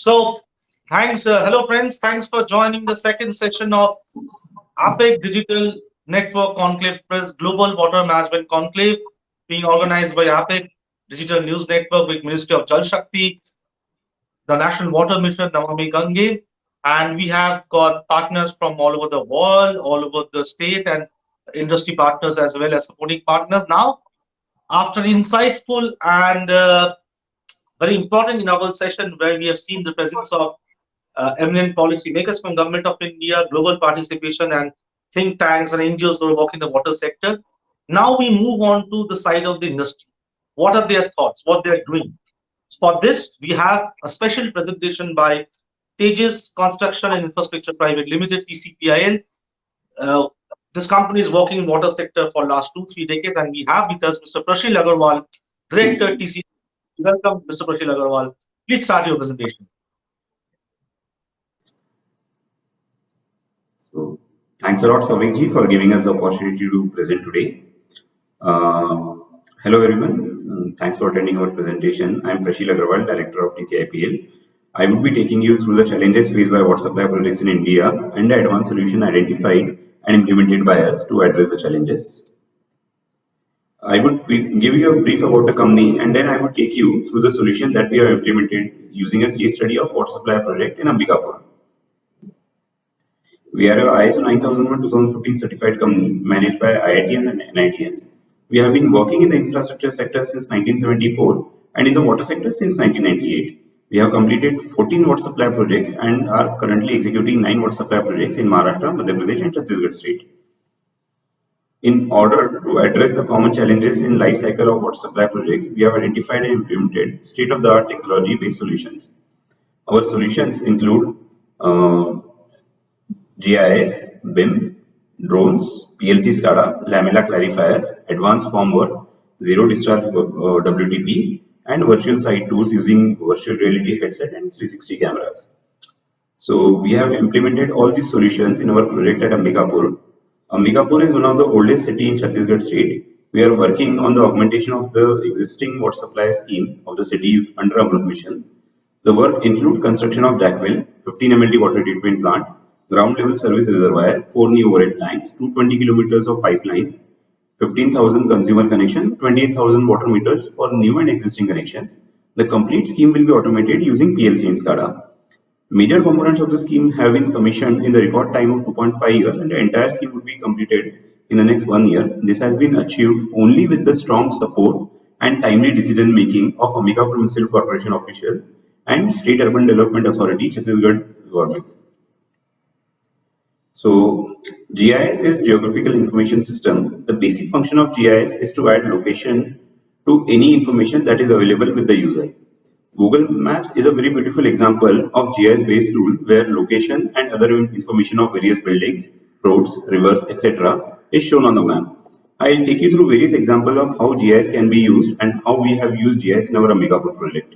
So, thanks. Hello, friends. Thanks for joining the second session of APEC Digital Network Conclave Global Water Management Conclave, being organized by APEC Digital News Network with Ministry of Jal Shakti, the National Water Mission, Namami Gange, and we have got partners from all over the world, all over the state, and industry partners as well as supporting partners. Now, after insightful and very important inaugural session where we have seen the presence of eminent policy makers from Government of India, global participation, and think tanks and NGOs who are working in the water sector. Now we move on to the side of the industry. What are their thoughts? What they are doing? For this, we have a special presentation by Tejas Construction and Infrastructure Private Limited (TCPIL). Uh, this company is working in water sector for last 2-3 decades, and we have with us Mr. Prashil Agarwal, Director TC. Welcome, Mr. Prashil Agarwal. Please start your presentation. So, thanks a lot, Savik for giving us the opportunity to present today. Hello, everyone. Thanks for attending our presentation. I am Prashil Agarwal, Director of TCIPL. I will be taking you through the challenges faced by water supply projects in India and the advanced solution identified and implemented by us to address the challenges. I would give you a brief about the company, and then I would take you through the solution that we have implemented using a case study of water supply project in Ambikapur. We are a ISO 9001:2015 certified company managed by IITians and NITians. We have been working in the infrastructure sector since 1974 and in the water sector since 1998. We have completed 14 water supply projects and are currently executing 9 water supply projects in Maharashtra, Madhya Pradesh, and Chhattisgarh state. In order to address the common challenges in life cycle of water supply projects, we have identified and implemented state-of-the-art technology-based solutions. Our solutions include GIS, BIM, drones, PLC SCADA, lamella clarifiers, advanced formwork, zero discharge WTP, and virtual site tools using virtual reality headset and 360 cameras. So we have implemented all these solutions in our project at Ambikapur. Ambikapur is one of the oldest city in Chhattisgarh state. We are working on the augmentation of the existing water supply scheme of the city under Amrut Mission. The work includes construction of jack-well, 15 MLT water treatment plant, ground level service reservoir, 4 new overhead tanks, 220 kilometers of pipeline, 15,000 consumer connection, 28,000 water meters for new and existing connections. The complete scheme will be automated using PLC and SCADA. Major components of the scheme have been commissioned in the record time of 2.5 years, and the entire scheme would be completed in the next 1 year. This has been achieved only with the strong support and timely decision making of Ambikapur Municipal Corporation officials and State Urban Development Authority, Chhattisgarh government. So, GIS is Geographical Information System. The basic function of GIS is to add location to any information that is available with the user. Google Maps is a very beautiful example of GIS-based tool where location and other information of various buildings, roads, rivers, etc. is shown on the map. I'll take you through various examples of how GIS can be used and how we have used GIS in our Ambikapur project.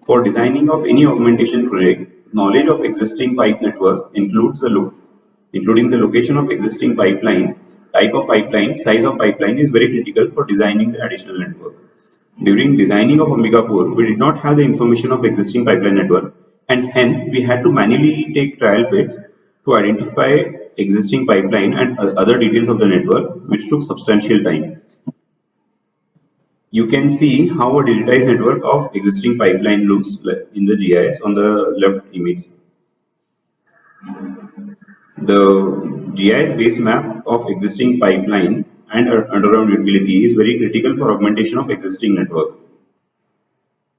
For designing of any augmentation project, knowledge of existing pipe network includes including the location of existing pipeline, type of pipeline, size of pipeline is very critical for designing the additional network. During designing of Ambikapur, we did not have the information of existing pipeline network, and hence we had to manually take trial pits to identify existing pipeline and other details of the network, which took substantial time. You can see how a digitized network of existing pipeline looks in the GIS on the left image. The GIS-based map of existing pipeline and underground utility is very critical for augmentation of existing network.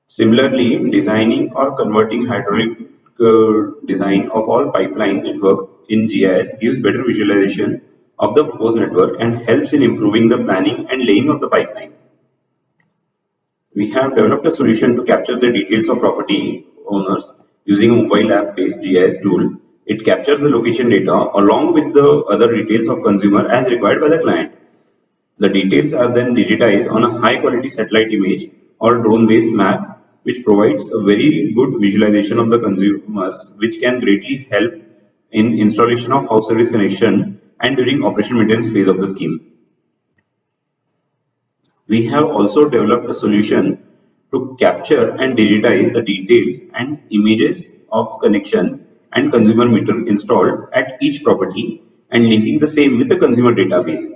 Similarly, designing or converting hydraulic design of all pipeline network in GIS gives better visualization of the proposed network and helps in improving the planning and laying of the pipeline. We have developed a solution to capture the details of property owners using a mobile app-based GIS tool. It captures the location data along with the other details of consumer as required by the client. The details are then digitized on a high-quality satellite image or drone-based map, which provides a very good visualization of the consumers, which can greatly help in installation of house service connection and during operation maintenance phase of the scheme. We have also developed a solution to capture and digitize the details and images of connection and consumer meter installed at each property and linking the same with the consumer database.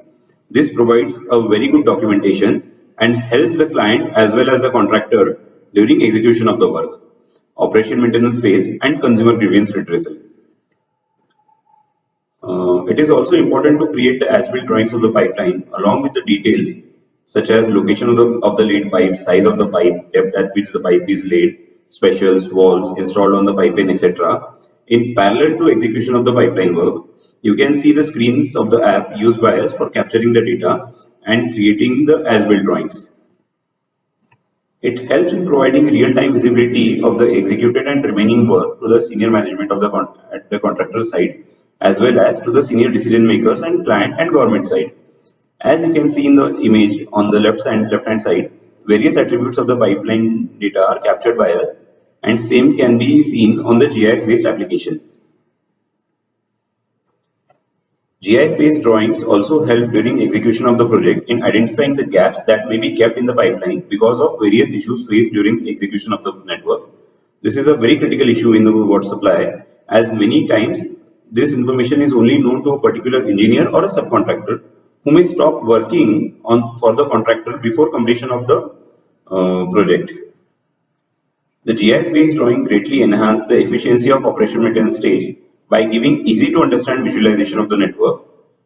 This provides a very good documentation and helps the client as well as the contractor during execution of the work, operation maintenance phase and consumer grievance redressal. It is also important to create the as-built drawings of the pipeline along with the details such as location of the laid pipe, size of the pipe, depth at which the pipe is laid, specials, walls installed on the pipeline, etc. In parallel to execution of the pipeline work, you can see the screens of the app used by us for capturing the data and creating the as-built drawings. It helps in providing real-time visibility of the executed and remaining work to the senior management of at the contractor side, as well as to the senior decision makers and client and government side. As you can see in the image on the left-hand side, various attributes of the pipeline data are captured by us, and same can be seen on the GIS-based application. GIS-based drawings also help during execution of the project in identifying the gaps that may be kept in the pipeline because of various issues faced during execution of the network. This is a very critical issue in the water supply, as many times this information is only known to a particular engineer or a subcontractor who may stop working for the contractor before completion of the project. The GIS-based drawing greatly enhances the efficiency of operation maintenance stage by giving easy to understand visualization of the network,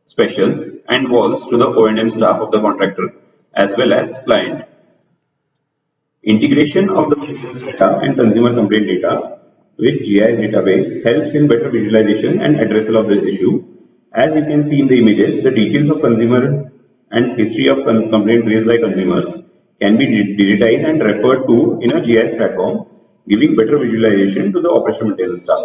specials and walls to the O&M staff of the contractor as well as client. Integration of the maintenance data and consumer complaint data with GIS database helps in better visualization and addressal of the issue. As you can see in the images, the details of consumer and history of complaint raised by consumers can be digitized and referred to in a GIS platform, giving better visualization to the operation maintenance staff.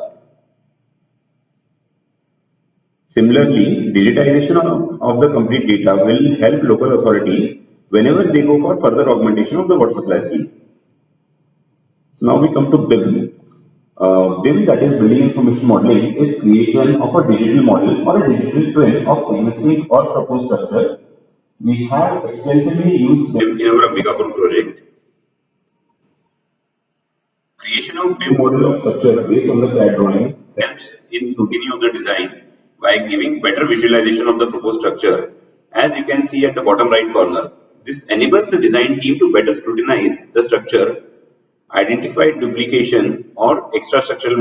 Similarly, digitization of the complete data will help local authority whenever they go for further augmentation of the water supply scheme. Now we come to BIM. BIM, that is Building Information Modeling, is creation of a digital model or a digital twin of existing or proposed structure. We have extensively used BIM in our Ambikapur project. Creation of BIM model of structure based on the CAD drawing helps in scrutiny of the design by giving better visualization of the proposed structure. As you can see at the bottom right corner, this enables the design team to better scrutinize the structure, identify duplication or extrastructural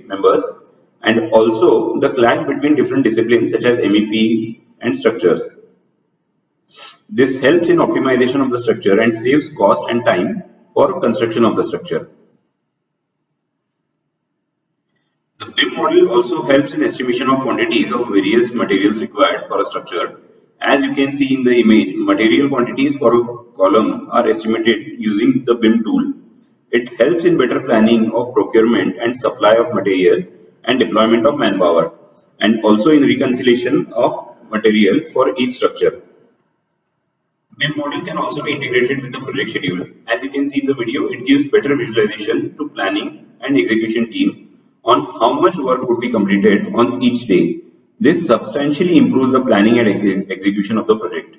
members, and also the clash between different disciplines such as MEP and structures. This helps in optimization of the structure and saves cost and time for construction of the structure. The BIM model also helps in estimation of quantities of various materials required for a structure. As you can see in the image, material quantities for a column are estimated using the BIM tool. It helps in better planning of procurement and supply of material and deployment of manpower, and also in reconciliation of material for each structure. BIM model can also be integrated with the project schedule. As you can see in the video, it gives better visualization to planning and execution team on how much work would be completed on each day. This substantially improves the planning and execution of the project.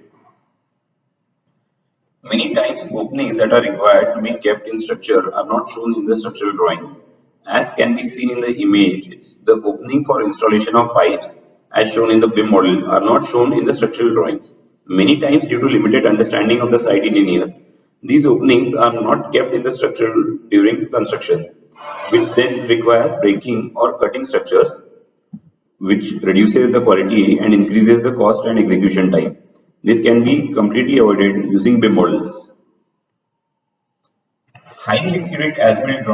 Many times, openings that are required to be kept in structure are not shown in the structural drawings. As can be seen in the image, the opening for installation of pipes as shown in the BIM model are not shown in the structural drawings. Many times, due to limited understanding of the site engineers, these openings are not kept in the structure during construction, which then requires breaking or cutting structures, which reduces the quality and increases the cost and execution time. This can be completely avoided using BIM models. Highly accurate as-built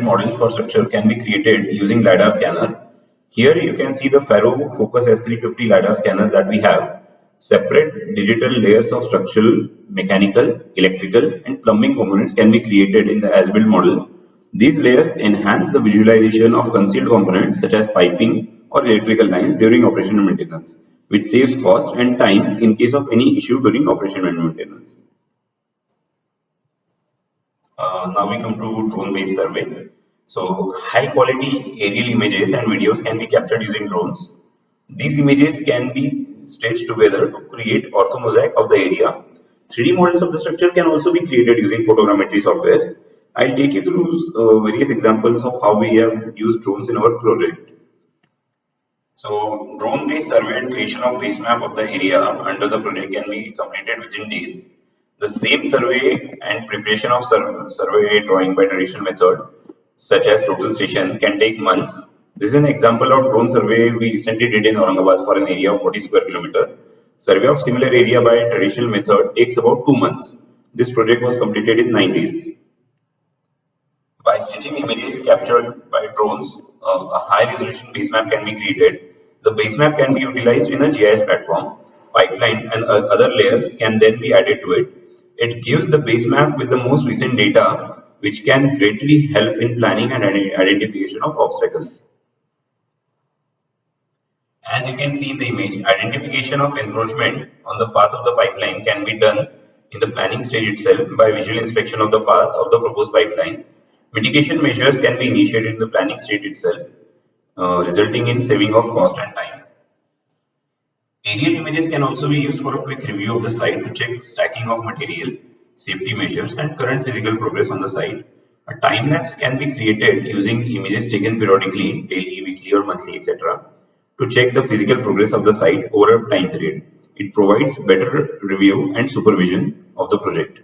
models for structure can be created using LiDAR scanner. Here you can see the Faro Focus S350 LiDAR scanner that we have. Separate digital layers of structural, mechanical, electrical and plumbing components can be created in the as-built model. These layers enhance the visualization of concealed components such as piping or electrical lines during operation and maintenance, which saves cost and time in case of any issue during operation and maintenance. Now we come to drone-based survey. So high quality aerial images and videos can be captured using drones. These images can be stitched together to create orthomosaic of the area. 3D models of the structure can also be created using photogrammetry softwares. I'll take you through various examples of how we have used drones in our project. So, drone-based survey and creation of base map of the area under the project can be completed within days. The same survey and preparation of survey drawing by traditional method, such as total station, can take months. This is an example of drone survey we recently did in Aurangabad for an area of 40 square kilometer. Survey of similar area by traditional method takes about 2 months. This project was completed in 9 days. By stitching images captured by drones, a high-resolution base map can be created. The base map can be utilized in a GIS platform. Pipeline and other layers can then be added to it. It gives the base map with the most recent data, which can greatly help in planning and identification of obstacles. As you can see in the image, identification of encroachment on the path of the pipeline can be done in the planning stage itself by visual inspection of the path of the proposed pipeline. Mitigation measures can be initiated in the planning stage itself, resulting in saving of cost and time. Aerial images can also be used for a quick review of the site to check stacking of material, safety measures, and current physical progress on the site. A time lapse can be created using images taken periodically, daily, weekly, or monthly, etc., to check the physical progress of the site over a time period. It provides better review and supervision of the project.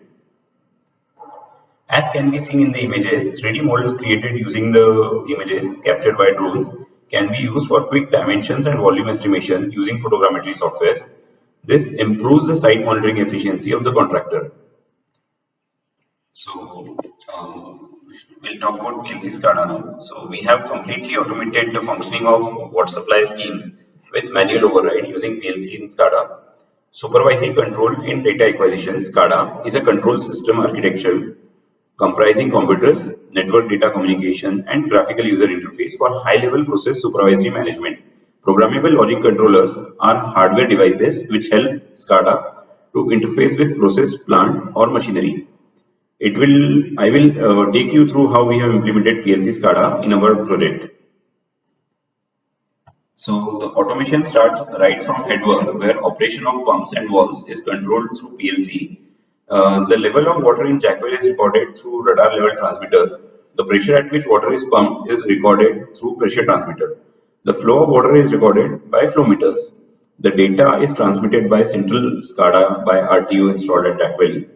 As can be seen in the images, 3D models created using the images captured by drones can be used for quick dimensions and volume estimation using photogrammetry software. This improves the site monitoring efficiency of the contractor. So, we'll talk about PLC SCADA now. So, we have completely automated the functioning of water supply scheme with manual override using PLC and SCADA. Supervisory control in data acquisition. SCADA is a control system architecture comprising computers, network data communication, and graphical user interface for high-level process supervisory management. Programmable logic controllers are hardware devices which help SCADA to interface with process, plant, or machinery. I will take you through how we have implemented PLC SCADA in our project. So the automation starts right from headwork, where operation of pumps and valves is controlled through PLC. The level of water in jackwell is recorded through radar level transmitter. The pressure at which water is pumped is recorded through pressure transmitter. The flow of water is recorded by flow meters. The data is transmitted by central SCADA by RTU installed at jackwell.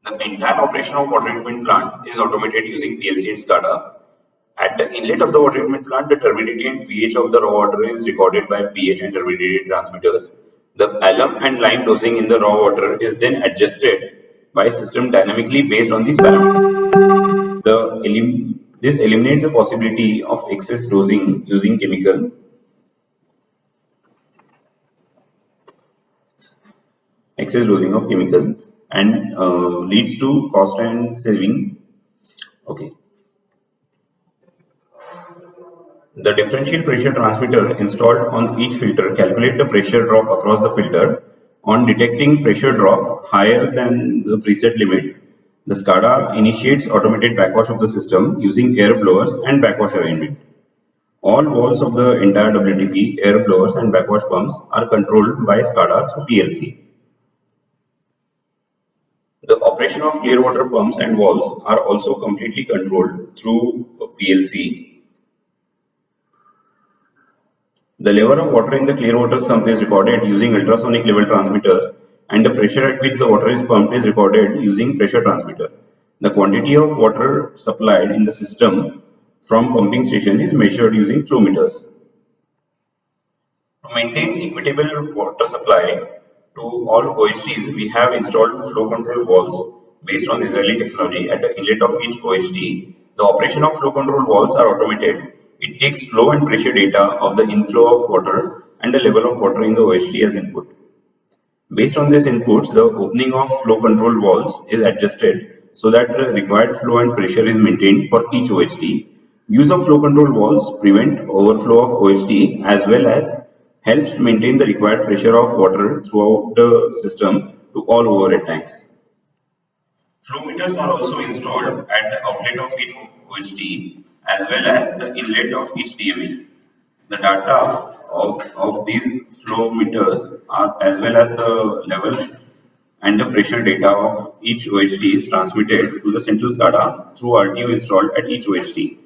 The entire operation of water treatment plant is automated using PLC and SCADA. At the inlet of the water treatment plant, the turbidity and pH of the raw water is recorded by pH and turbidity transmitters. The alum and lime dosing in the raw water is then adjusted by system dynamically based on these parameters. This eliminates the possibility of excess dosing using chemicals and leads to cost and saving. Okay. The differential pressure transmitter installed on each filter calculate the pressure drop across the filter. On detecting pressure drop higher than the preset limit, the SCADA initiates automated backwash of the system using air blowers and backwash arrangement. All valves of the entire WTP, air blowers and backwash pumps are controlled by SCADA through PLC. The operation of clear water pumps and valves are also completely controlled through PLC. The level of water in the clear water sump is recorded using ultrasonic level transmitter, and the pressure at which the water is pumped is recorded using pressure transmitter. The quantity of water supplied in the system from pumping station is measured using flow meters. To maintain equitable water supply to all OHTs, we have installed flow control valves based on Israeli technology at the inlet of each OHT. The operation of flow control valves are automated. It takes flow and pressure data of the inflow of water and the level of water in the OHT as input. Based on these inputs, the opening of flow control valves is adjusted so that the required flow and pressure is maintained for each OHT. Use of flow control valves prevent overflow of OHT as well as helps maintain the required pressure of water throughout the system to all overhead tanks. Flow meters are also installed at the outlet of each OHT as well as the inlet of each DME. The data of these flow meters are as well as the level and the pressure data of each OHT is transmitted to the central SCADA through RTU installed at each OHT.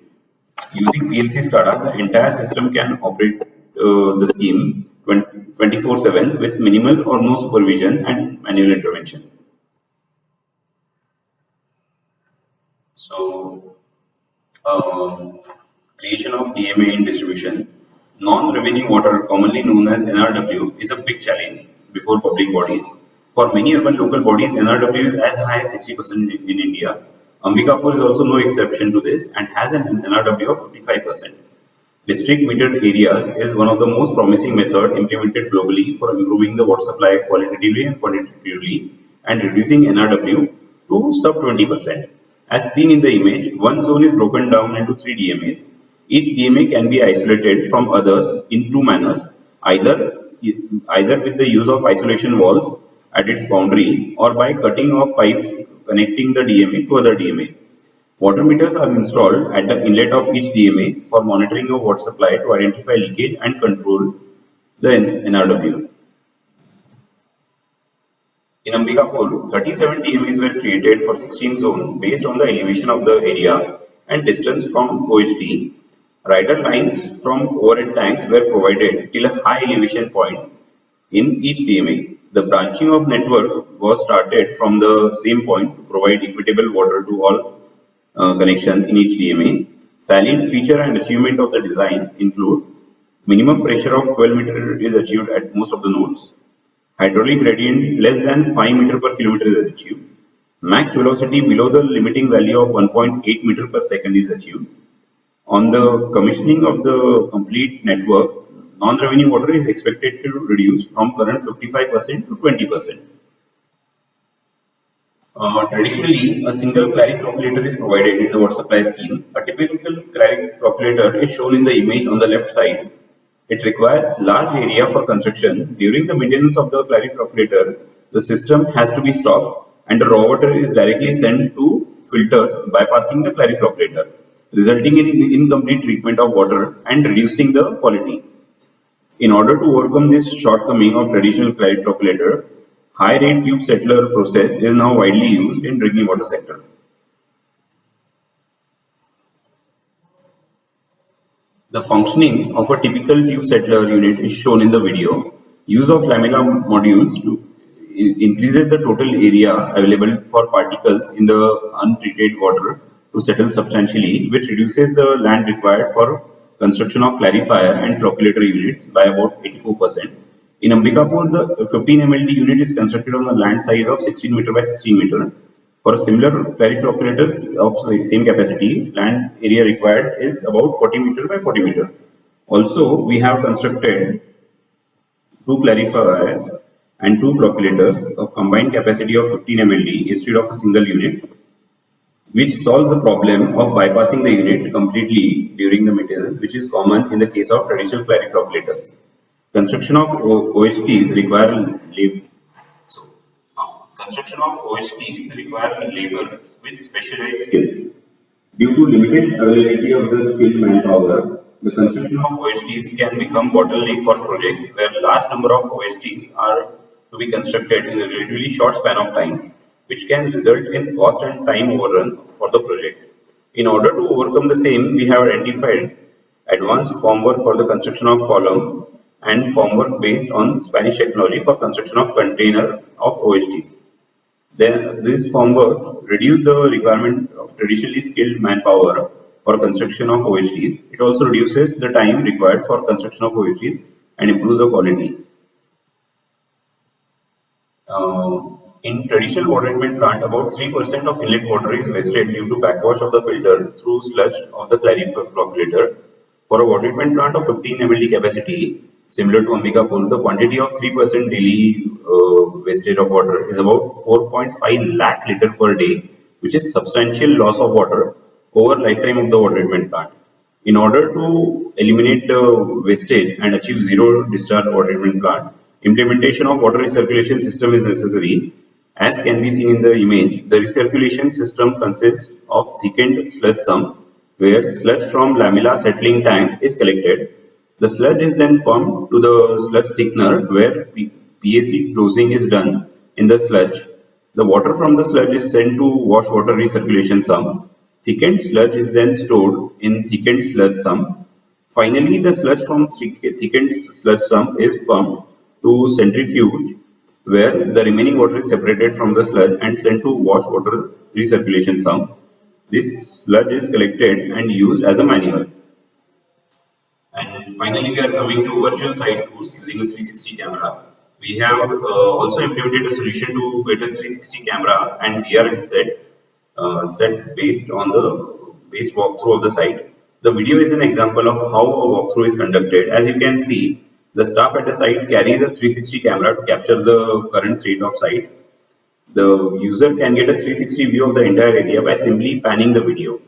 Using PLC SCADA, the entire system can operate the scheme 24/7 with minimal or no supervision and manual intervention. So, creation of DMA in distribution. Non-revenue water, commonly known as NRW, is a big challenge before public bodies. For many urban local bodies, NRW is as high as 60% in India. Ambikapur is also no exception to this and has an NRW of 55%. District metered areas is one of the most promising methods implemented globally for improving the water supply qualitatively and quantitatively and reducing NRW to sub 20%. As seen in the image, one zone is broken down into 3 DMAs. Each DMA can be isolated from others in two manners, either with the use of isolation walls at its boundary or by cutting off pipes connecting the DMA to other DMA. Water meters are installed at the inlet of each DMA for monitoring of water supply to identify leakage and control the NRW. In Ambikapur, 37 DMAs were created for 16 zones based on the elevation of the area and distance from OHT. Rider lines from overhead tanks were provided till a high elevation point in each DMA. The branching of network was started from the same point to provide equitable water to all connection in each DMA. Salient feature and achievement of the design include minimum pressure of 12 meter is achieved at most of the nodes. Hydraulic gradient less than 5 meter per kilometer is achieved. Max velocity below the limiting value of 1.8 meter per second is achieved. On the commissioning of the complete network, non-revenue water is expected to reduce from current 55% to 20%. Traditionally, a single clariflocculator is provided in the water supply scheme. A typical clariflocculator is shown in the image on the left side. It requires large area for construction. During the maintenance of the clariflocculator, the system has to be stopped and the raw water is directly sent to filters bypassing the clariflocculator, resulting in incomplete treatment of water and reducing the quality. In order to overcome this shortcoming of traditional clariflocculator, high-rate tube settler process is now widely used in drinking water sector. The functioning of a typical tube settler unit is shown in the video. Use of lamella modules increases the total area available for particles in the untreated water to settle substantially, which reduces the land required for construction of clarifier and flocculator units by about 84%. In Ambikapur, the 15 MLD unit is constructed on a land size of 16 meter by 16 meter. For similar clariflocculators of the same capacity, land area required is about 40 meter by 40 meter. Also, we have constructed 2 clarifiers and 2 flocculators of combined capacity of 15 MLD instead of a single unit, which solves the problem of bypassing the unit completely during the maintenance, which is common in the case of traditional clariflocculators. Construction of OHTs require labor. Construction of OHTs require labor with specialized skills. Due to limited availability of the skilled manpower, the construction of OHTs can become bottleneck for projects where large number of OHTs are to be constructed in a relatively short span of time, which can result in cost and time overrun for the project. In order to overcome the same, we have identified advanced formwork for the construction of column and formwork based on Spanish technology for construction of container of OHTs. Then this formwork reduces the requirement of traditionally skilled manpower for construction of OHTs. It also reduces the time required for construction of OHTs and improves the quality. In traditional water treatment plant, about 3% of inlet water is wasted due to backwash of the filter through sludge of the clariflocculator. For a water treatment plant of 15 MLD capacity, similar to Ambikapur, the quantity of 3% daily wastage of water is about 4.5 lakh liter per day, which is substantial loss of water over lifetime of the water treatment plant. In order to eliminate the wastage and achieve zero discharge water treatment plant, implementation of water recirculation system is necessary. As can be seen in the image, the recirculation system consists of thickened sludge sump, where sludge from lamella settling tank is collected. The sludge is then pumped to the sludge thickener, where PAC dosing is done in the sludge. The water from the sludge is sent to wash water recirculation sump. Thickened sludge is then stored in thickened sludge sump. Finally, the sludge from thickened sludge sump is pumped to centrifuge, where the remaining water is separated from the sludge and sent to wash water recirculation sump. This sludge is collected and used as a manure. And finally, we are coming to virtual site tours using a 360 camera. We have also implemented a solution to get a 360 camera and VR headset set based on the based walkthrough of the site. The video is an example of how a walkthrough is conducted. As you can see, the staff at the site carries a 360 camera to capture the current state of site. The user can get a 360 view of the entire area by simply panning the video.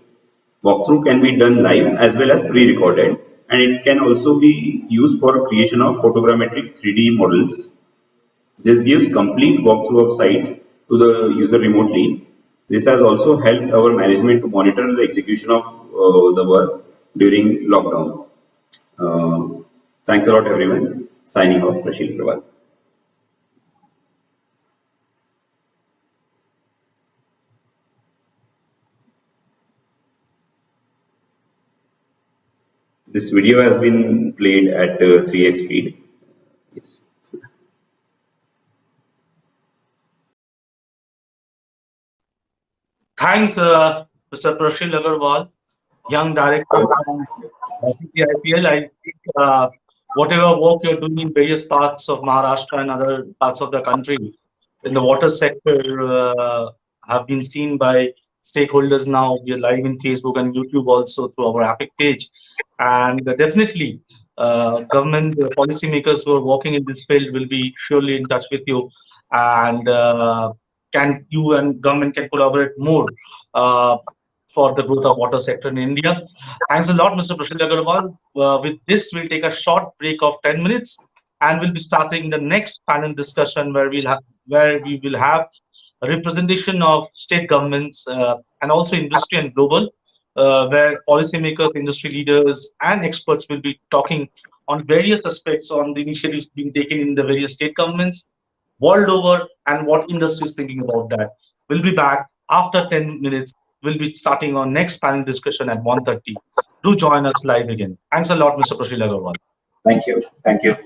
Walkthrough can be done live as well as pre-recorded, and it can also be used for creation of photogrammetric 3D models. This gives complete walkthrough of sites to the user remotely. This has also helped our management to monitor the execution of the work during lockdown. Thanks a lot, everyone. Signing off, Prashil S. This video has been played at 3x speed. Yes. Thanks, Mr. Prashil Agarwal, young director from PTIPL. I think whatever work you're doing in various parts of Maharashtra and other parts of the country in the water sector have been seen by stakeholders now. We are live in Facebook and YouTube also through our APIC page. And definitely, government policymakers who are working in this field will be surely in touch with you. And can you and government can collaborate more for the growth of water sector in India. Thanks a lot, Mr. Prashil Agarwal. With this, we'll take a short break of 10 minutes and we'll be starting the next panel discussion where we will have a representation of state governments and also industry and global, where policymakers, industry leaders, and experts will be talking on various aspects on the initiatives being taken in the various state governments world over and what industry is thinking about that. We'll be back after 10 minutes. We'll be starting our next panel discussion at 1:30. Do join us live again. Thanks a lot, Mr. Prashil Agarwal. Thank you. Thank you.